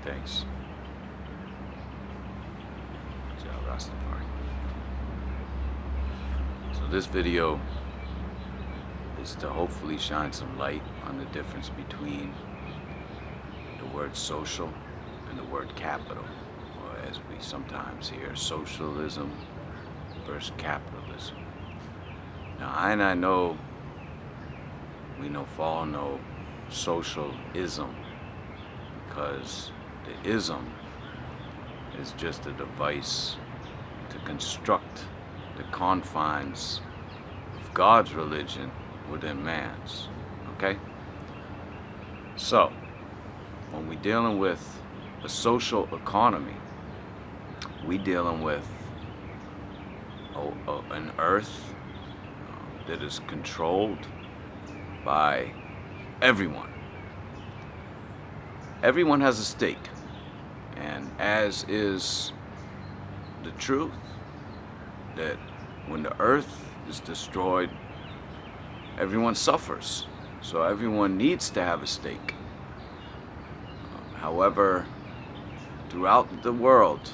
Thanks. RasReport. So this video is to hopefully shine some light on the difference between the word social and the word capital, or as we sometimes hear, socialism versus capitalism. Now I know, we all know socialism, because the ism is just a device to construct the confines of God's religion within man's. Okay? So, when we're dealing with a social economy, we're dealing with an earth that is controlled by everyone. Everyone has a stake, and as is the truth, that when the earth is destroyed, everyone suffers. So everyone needs to have a stake. However, throughout the world,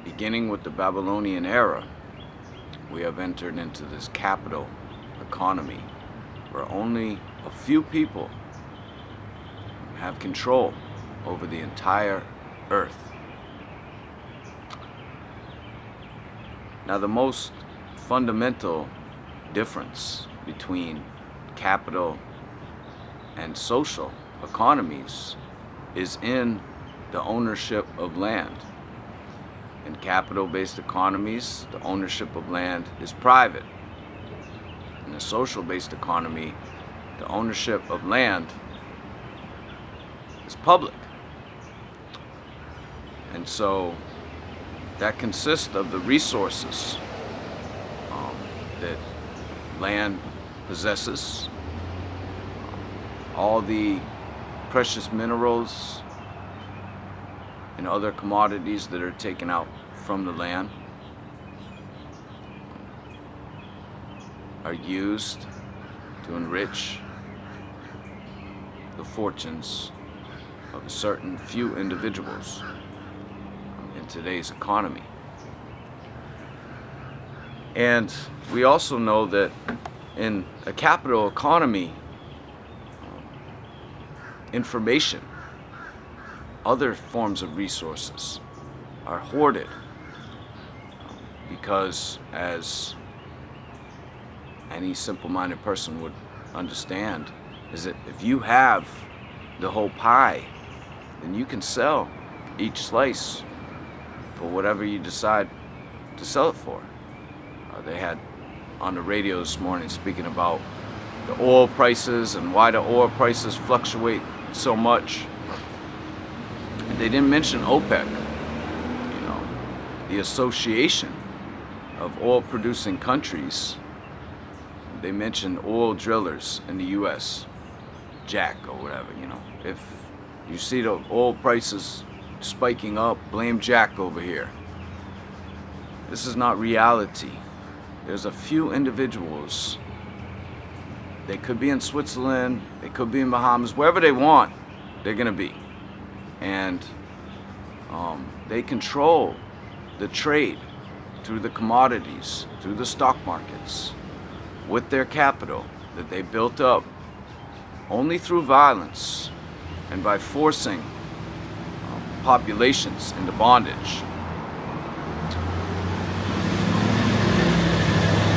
beginning with the Babylonian era, we have entered into this capital economy where only a few people have control over the entire earth. Now, the most fundamental difference between capital and social economies is in the ownership of land. In capital-based economies, the ownership of land is private. In a social-based economy, the ownership of land is public. And so that consists of the resources that land possesses, all the precious minerals and other commodities that are taken out from the land are used to enrich the fortunes of a certain few individuals in today's economy. And we also know that in a capital economy, information, other forms of resources are hoarded, because as any simple-minded person would understand, is that if you have the whole pie, then you can sell each slice for whatever you decide to sell it for. They had on the radio this morning speaking about the oil prices and why the oil prices fluctuate so much. And they didn't mention OPEC, the association of oil producing countries. They mentioned oil drillers in the US, Jack or whatever. If you see the oil prices spiking up, blame Jack over here. This is not reality. There's a few individuals. They could be in Switzerland, they could be in Bahamas, wherever they want, they're gonna be. And they control the trade through the commodities, through the stock markets, with their capital that they built up only through violence and by forcing populations into bondage.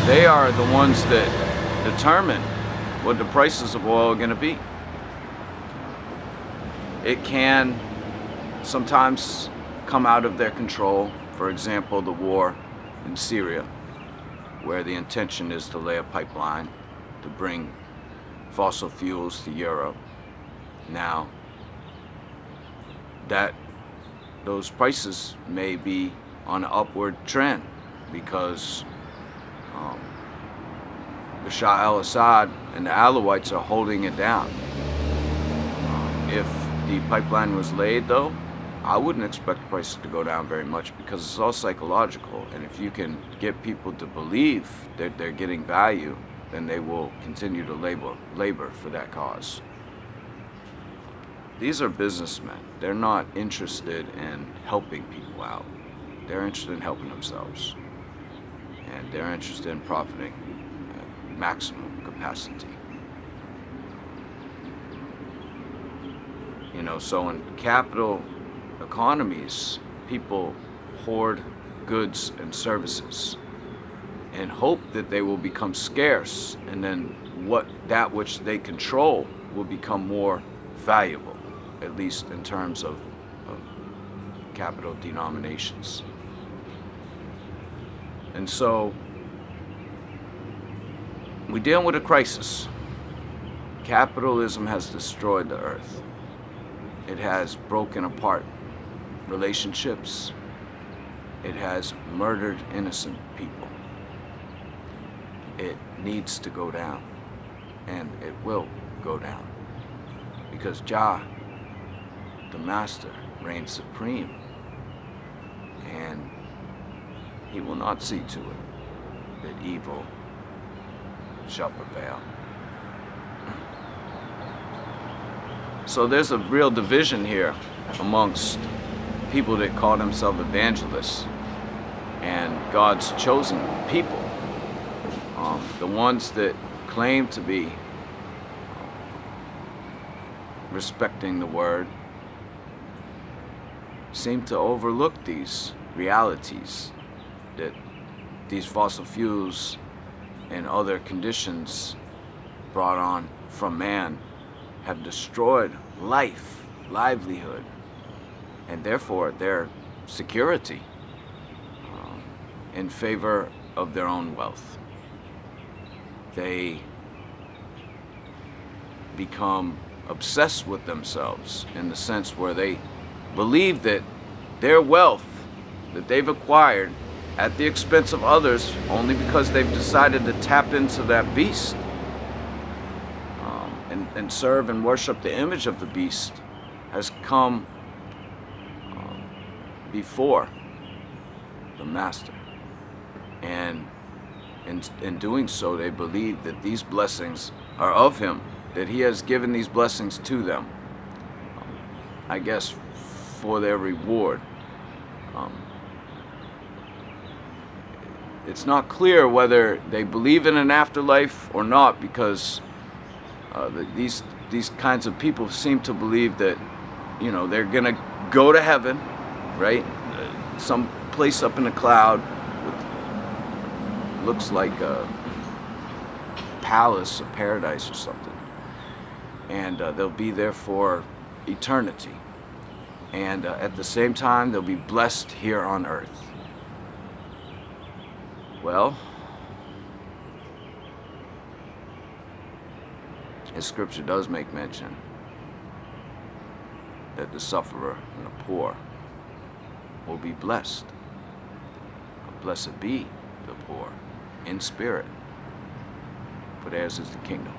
They are the ones that determine what the prices of oil are going to be. It can sometimes come out of their control. For example, the war in Syria, where the intention is to lay a pipeline to bring fossil fuels to Europe. Now, those prices may be on an upward trend because Bashar al-Assad and the Alawites are holding it down. If the pipeline was laid, though, I wouldn't expect prices to go down very much, because it's all psychological. And if you can get people to believe that they're getting value, then they will continue to labor for that cause. these are businessmen. They're not interested in helping people out. They're interested in helping themselves. And they're interested in profiting at maximum capacity. You know, so in capital economies, people hoard goods and services and hope that they will become scarce, and then that which they control will become more valuable, at least in terms of capital denominations. And so we're dealing with a crisis. Capitalism has destroyed the earth. It has broken apart relationships. It has murdered innocent people. It needs to go down, and it will go down, because Jah, the Master, reigns supreme, and he will not see to it that evil shall prevail. So there's a real division here amongst people that call themselves evangelists and God's chosen people. The ones that claim to be respecting the word seem to overlook these realities, that these fossil fuels and other conditions brought on from man have destroyed life, livelihood, and therefore their security in favor of their own wealth. They become obsessed with themselves in the sense where they believe that their wealth that they've acquired at the expense of others only because they've decided to tap into that beast and serve and worship the image of the beast has come before the Master. And in doing so, they believe that these blessings are of him, that he has given these blessings to them, I guess for their reward. It's not clear whether they believe in an afterlife or not, because these kinds of people seem to believe that, you know, they're gonna go to heaven, right? Some place up in the cloud with, looks like a palace, a paradise or something, and they'll be there for eternity. And at the same time, they'll be blessed here on earth. Well, as scripture does make mention that the sufferer and the poor will be blessed. Blessed be the poor in spirit, for theirs is the kingdom.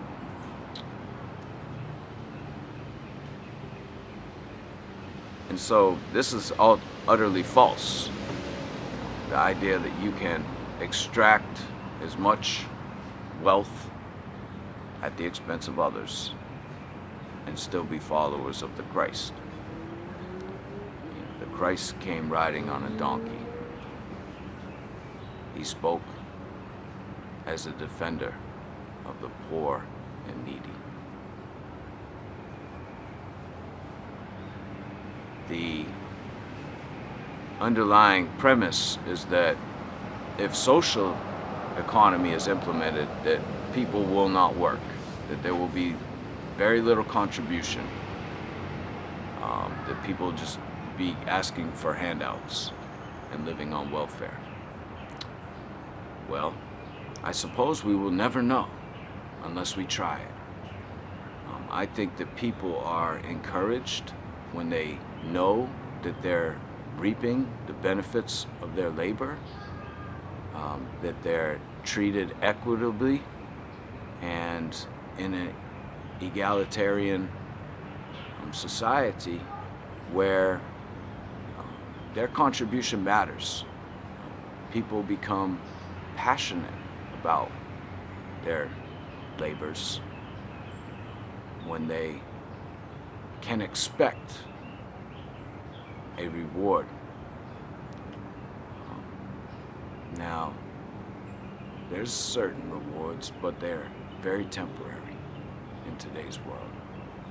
And so this is all utterly false. The idea that you can extract as much wealth at the expense of others and still be followers of the Christ. You know, the Christ came riding on a donkey. He spoke as a defender of the poor and needy. The underlying premise is that if social economy is implemented, that people will not work, that there will be very little contribution, that people will just be asking for handouts and living on welfare. Well, I suppose we will never know unless we try it. I think that people are encouraged when they know that they're reaping the benefits of their labor, that they're treated equitably and in an egalitarian society where their contribution matters. People become passionate about their labors when they can expect a reward. Now, there's certain rewards, but they're very temporary in today's world.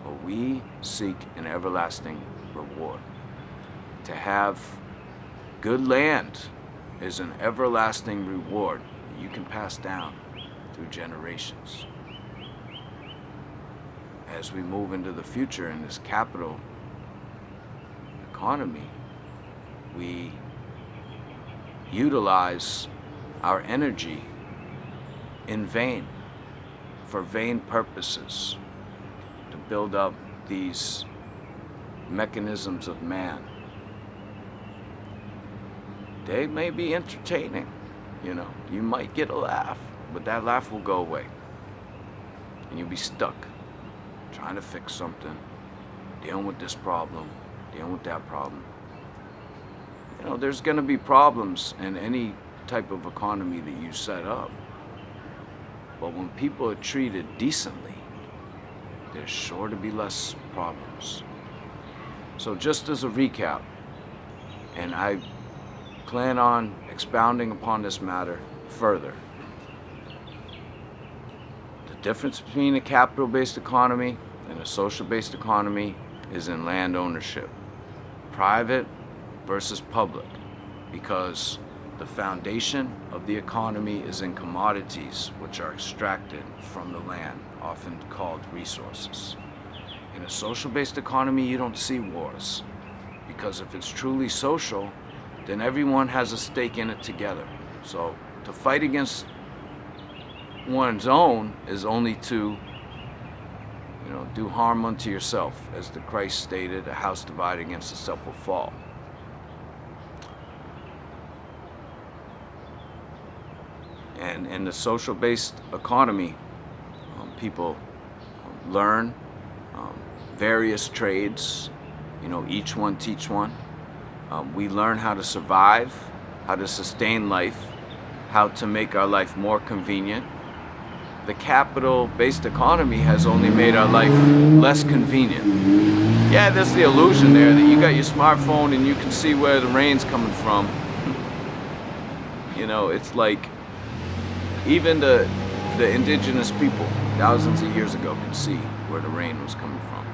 But we seek an everlasting reward. To have good land is an everlasting reward you can pass down through generations. As we move into the future in this capital economy, we utilize our energy in vain, for vain purposes, to build up these mechanisms of man. They may be entertaining, you know, you might get a laugh, but that laugh will go away. And you'll be stuck trying to fix something, dealing with this problem, dealing with that problem. You know, there's going to be problems in any type of economy that you set up. But when people are treated decently, there's sure to be less problems. So just as a recap, and I plan on expounding upon this matter further, the difference between a capital-based economy and a social-based economy is in land ownership. Private versus public, because the foundation of the economy is in commodities which are extracted from the land, often called resources. In a social-based economy, you don't see wars, because if it's truly social, then everyone has a stake in it together. So to fight against one's own is only to, you know, do harm unto yourself. As the Christ stated, a house divided against itself will fall. And in the social-based economy, people learn various trades, you know, each one teach one. We learn how to survive, how to sustain life, how to make our life more convenient. The capital-based economy has only made our life less convenient. Yeah, there's the illusion there that you got your smartphone and you can see where the rain's coming from. You know, it's like even the indigenous people thousands of years ago could see where the rain was coming from.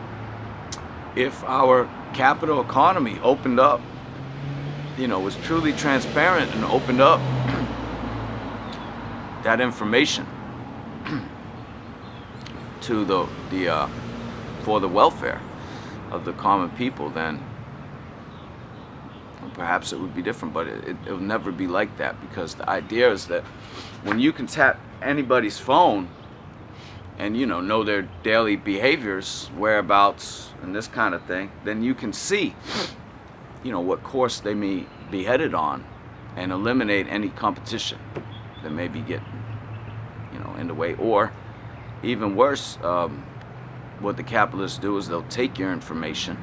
If our capital economy opened up, you know, was truly transparent and opened up that information to for the welfare of the common people, then perhaps it would be different. But it will never be like that, because the idea is that when you can tap anybody's phone and, you know their daily behaviors, whereabouts, and this kind of thing, then you can see, you know, what course they may be headed on, and eliminate any competition that may be getting, you know, in the way. Or even worse, what the capitalists do is they'll take your information,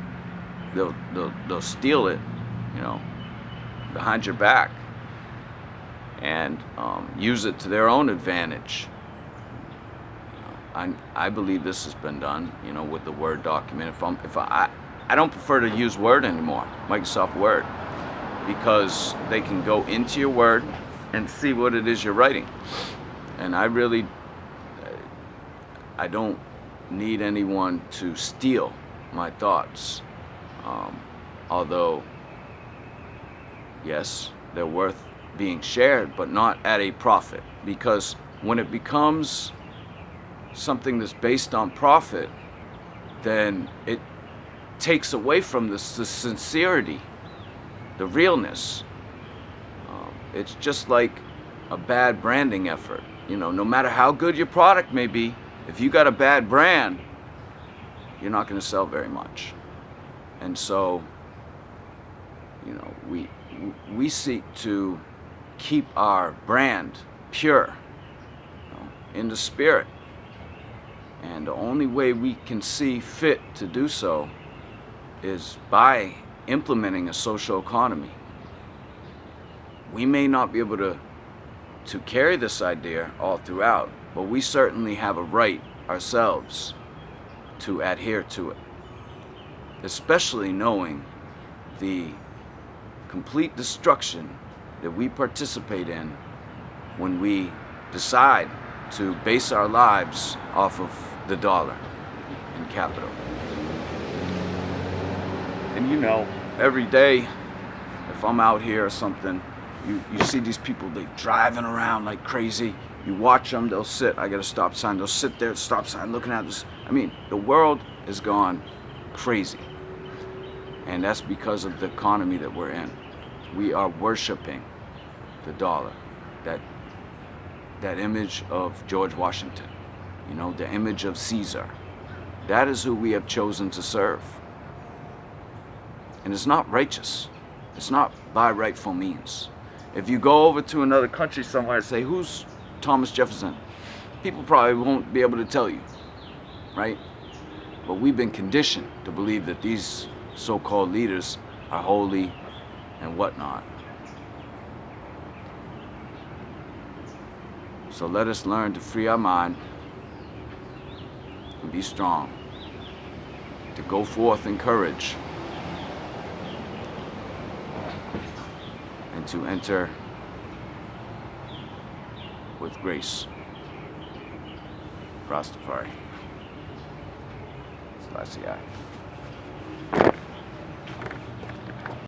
they'll steal it, you know, behind your back, and use it to their own advantage. I believe this has been done, you know, with the Word document. I don't prefer to use Word anymore, Microsoft Word, because they can go into your Word and see what it is you're writing. And I don't need anyone to steal my thoughts, although yes, they're worth being shared, but not at a profit. Because when it becomes something that's based on profit, then it takes away from the sincerity, the realness. It's just like a bad branding effort. You know, no matter how good your product may be, if you got a bad brand, you're not going to sell very much. And so, you know, we seek to keep our brand pure, you know, in the spirit. And the only way we can see fit to do so is by implementing a social economy. We may not be able to carry this idea all throughout, but we certainly have a right ourselves to adhere to it. especially knowing the complete destruction that we participate in when we decide to base our lives off of the dollar and capital. And you know, every day, if I'm out here or something, you see these people, they driving around like crazy. You watch them, they'll sit, I got a stop sign, they'll sit there at the stop sign looking at this. I mean, the world has gone crazy. And that's because of the economy that we're in. We are worshiping the dollar, that image of George Washington, you know, the image of Caesar. That is who we have chosen to serve. And it's not righteous. It's not by rightful means. If you go over to another country somewhere and say, who's Thomas Jefferson? People probably won't be able to tell you, right? But we've been conditioned to believe that these so-called leaders are holy and whatnot. So let us learn to free our mind and be strong, to go forth in courage, and to enter with grace. Rastafari. Selassie I.